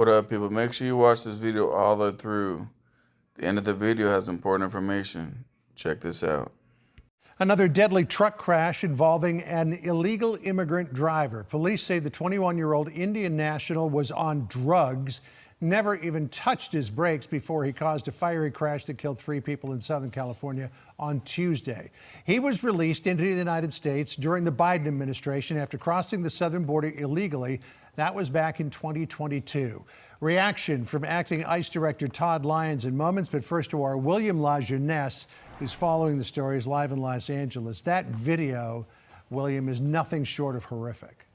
What up, people? Make sure you watch this video all the way through. The end of the video has important information. Check this out. Another deadly truck crash involving an illegal immigrant driver. Police say the 21-year-old Indian national was on drugs, never even touched his brakes before he caused a fiery crash that killed 3 people in Southern California on Tuesday. He was released into the United States during the Biden administration after crossing the southern border illegally. That was back in 2022. Reaction from acting ICE Director Todd Lyons in moments, but first to our William LaJeunesse, who's following the stories live in Los Angeles. That video, William, is nothing short of horrific.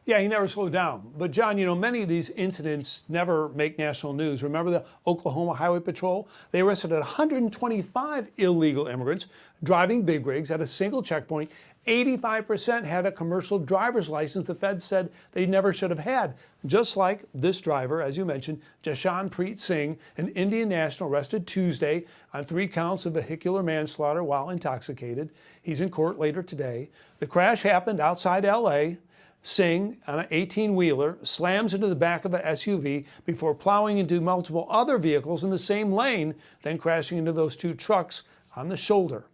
Yeah, he never slowed down. But John, you know, many of these incidents never make national news. Remember the Oklahoma Highway Patrol? They arrested 125 illegal immigrants driving big rigs at a single checkpoint. 85% had a commercial driver's license the feds said they never should have had. Just like this driver, as you mentioned, Jashanpreet Singh, an Indian national arrested Tuesday on 3 counts of vehicular manslaughter while intoxicated. He's in court later today. The crash happened outside L.A. Singh, on an 18-wheeler, slams into the back of an SUV before plowing into multiple other vehicles in the same lane, then crashing into those 2 trucks on the shoulder.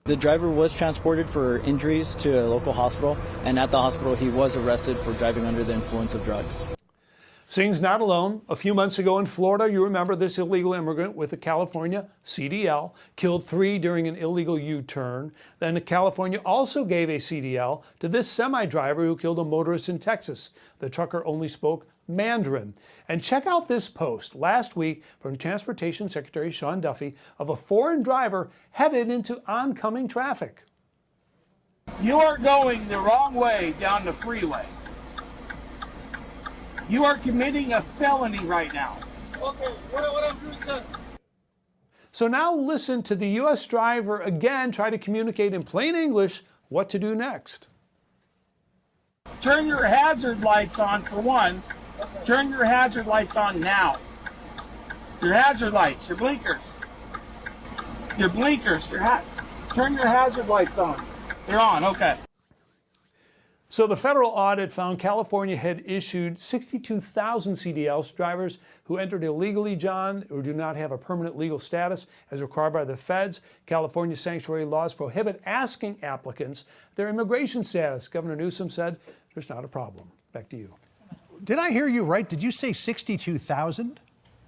The driver was transported for injuries to a local hospital, and at the hospital he was arrested for driving under the influence of drugs. Singh's not alone. A few months ago in Florida, you remember this illegal immigrant with a California CDL killed 3 during an illegal U-turn. Then California also gave a CDL to this semi-driver who killed a motorist in Texas. The trucker only spoke Mandarin. And check out this post last week from Transportation Secretary Sean Duffy of a foreign driver headed into oncoming traffic. You are going the wrong way down the freeway. You are committing a felony right now. Okay, what I'm doing, sir? So now listen to the U.S. driver again try to communicate in plain English what to do next. Turn your hazard lights on for one. Okay. Turn your hazard lights on now. Your hazard lights, your blinkers. Your blinkers, turn your hazard lights on. They're on, okay. So the federal audit found California had issued 62,000 CDLs to drivers who entered illegally, John, or do not have a permanent legal status as required by the feds. California sanctuary laws prohibit asking applicants their immigration status. Governor Newsom said there's not a problem. Back to you. Did I hear you right? Did you say 62,000?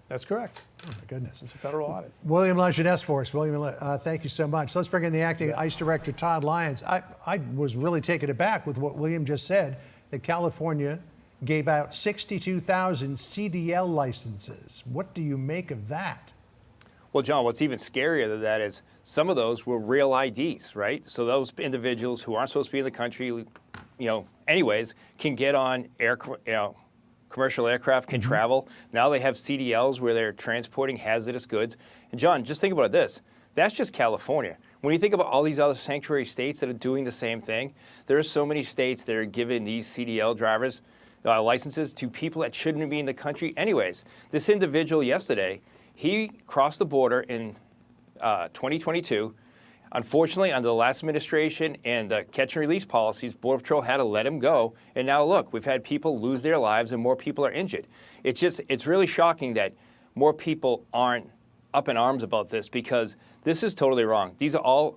That's correct. Oh, my goodness. It's a federal audit. William LaJeunesse for us. William, thank you so much. Let's bring in the acting ICE Director, Todd Lyons. I was really taken aback with what William just said, that California gave out 62,000 CDL licenses. What do you make of that? Well, John, what's even scarier than that is some of those were real IDs, right? So those individuals who aren't supposed to be in the country, anyways, can get on commercial aircraft, can travel. Now they have CDLs where they're transporting hazardous goods. And John, just think about this. That's just California. When you think about all these other sanctuary states that are doing the same thing, there are so many states that are giving these CDL drivers licenses to people that shouldn't be in the country anyways. This individual yesterday, he crossed the border in 2022. Unfortunately, under the last administration and the catch and release policies, Border Patrol had to let him go. And now look, we've had people lose their lives and more people are injured. It's really shocking that more people aren't up in arms about this, because this is totally wrong. These are all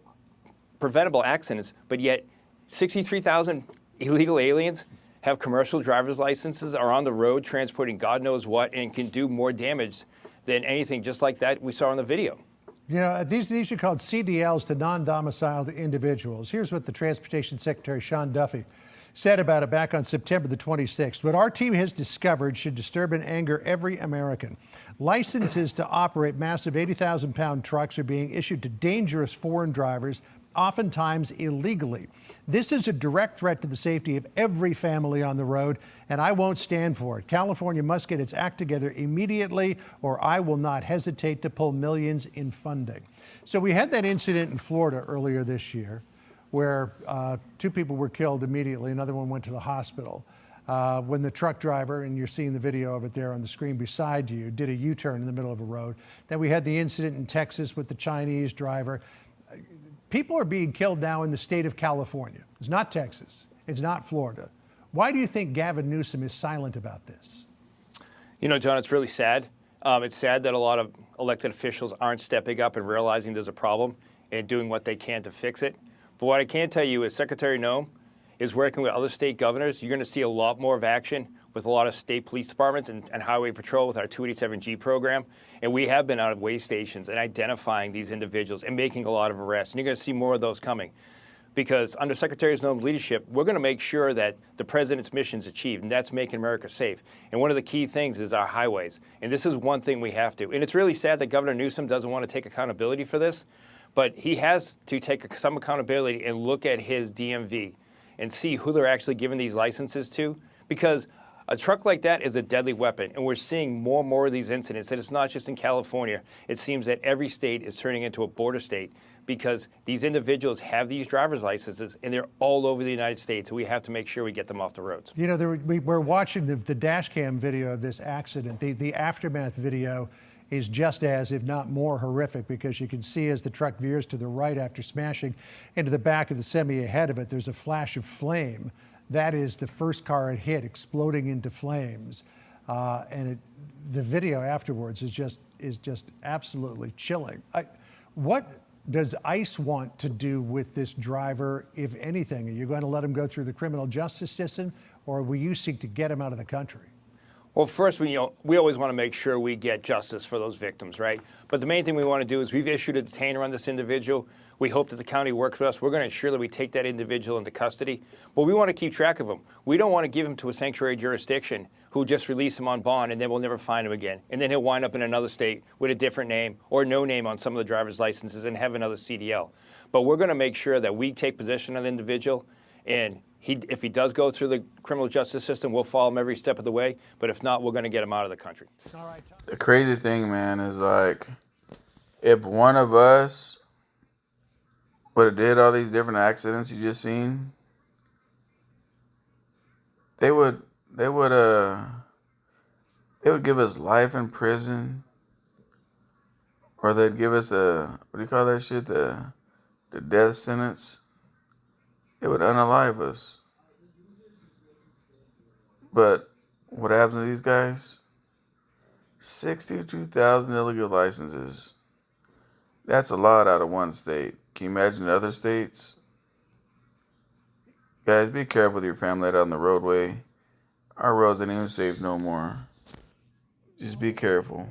preventable accidents, but yet 63,000 illegal aliens have commercial driver's licenses, are on the road transporting God knows what, and can do more damage than anything just like that we saw in the video. You know, these are called CDLs to non-domiciled individuals. Here's what the Transportation Secretary, Sean Duffy, said about it back on September the 26th. What our team has discovered should disturb and anger every American. Licenses to operate massive 80,000-pound trucks are being issued to dangerous foreign drivers, oftentimes illegally. This is a direct threat to the safety of every family on the road, and I won't stand for it. California must get its act together immediately, or I will not hesitate to pull millions in funding. So we had that incident in Florida earlier this year where 2 people were killed immediately. Another one went to the hospital. When the truck driver, and you're seeing the video of it there on the screen beside you, did a U-turn in the middle of a road. Then we had the incident in Texas with the Chinese driver. People are being killed now in the state of California. It's not Texas. It's not Florida. Why do you think Gavin Newsom is silent about this? You know, John, it's really sad. It's sad that a lot of elected officials aren't stepping up and realizing there's a problem and doing what they can to fix it. But what I can tell you is Secretary Nome is working with other state governors. You're going to see a lot more of action with a lot of state police departments and highway patrol with our 287G program. And we have been out of way stations and identifying these individuals and making a lot of arrests. And you're going to see more of those coming. Because under Secretary Nome's leadership, we're going to make sure that the president's mission is achieved, and that's making America safe. And one of the key things is our highways. And this is one thing we have to. And it's really sad that Governor Newsom doesn't want to take accountability for this, but he has to take some accountability and look at his DMV and see who they're actually giving these licenses to. Because a truck like that is a deadly weapon, and we're seeing more and more of these incidents. And it's not just in California. It seems that every state is turning into a border state, because these individuals have these driver's licenses and they're all over the United States. And we have to make sure we get them off the roads. You know, we're watching the dash cam video of this accident. The aftermath video is just as, if not more, horrific, because you can see as the truck veers to the right after smashing into the back of the semi ahead of it, there's a flash of flame. That is the first car it hit exploding into flames. The video afterwards is just absolutely chilling. What does ICE want to do with this driver, if anything? Are you going to let him go through the criminal justice system, or will you seek to get him out of the country? Well, first, we always want to make sure we get justice for those victims, right? But the main thing we want to do is we've issued a detainer on this individual. We hope that the county works with us. We're going to ensure that we take that individual into custody. But we want to keep track of him. We don't want to give him to a sanctuary jurisdiction who just release him on bond and then we'll never find him again. And then he'll wind up in another state with a different name or no name on some of the driver's licenses and have another CDL. But we're going to make sure that we take possession of the individual, and if he does go through the criminal justice system, we'll follow him every step of the way. But if not, we're going to get him out of the country. The crazy thing, man, is like, if one of us would have did all these different accidents you just seen, they would give us life in prison, or they'd give us what do you call that shit, the death sentence. It would unalive us. But what happens to these guys? 62,000 illegal licenses. That's a lot out of one state. Can you imagine other states? Guys, be careful with your family out on the roadway. Our roads ain't even safe no more. Just be careful.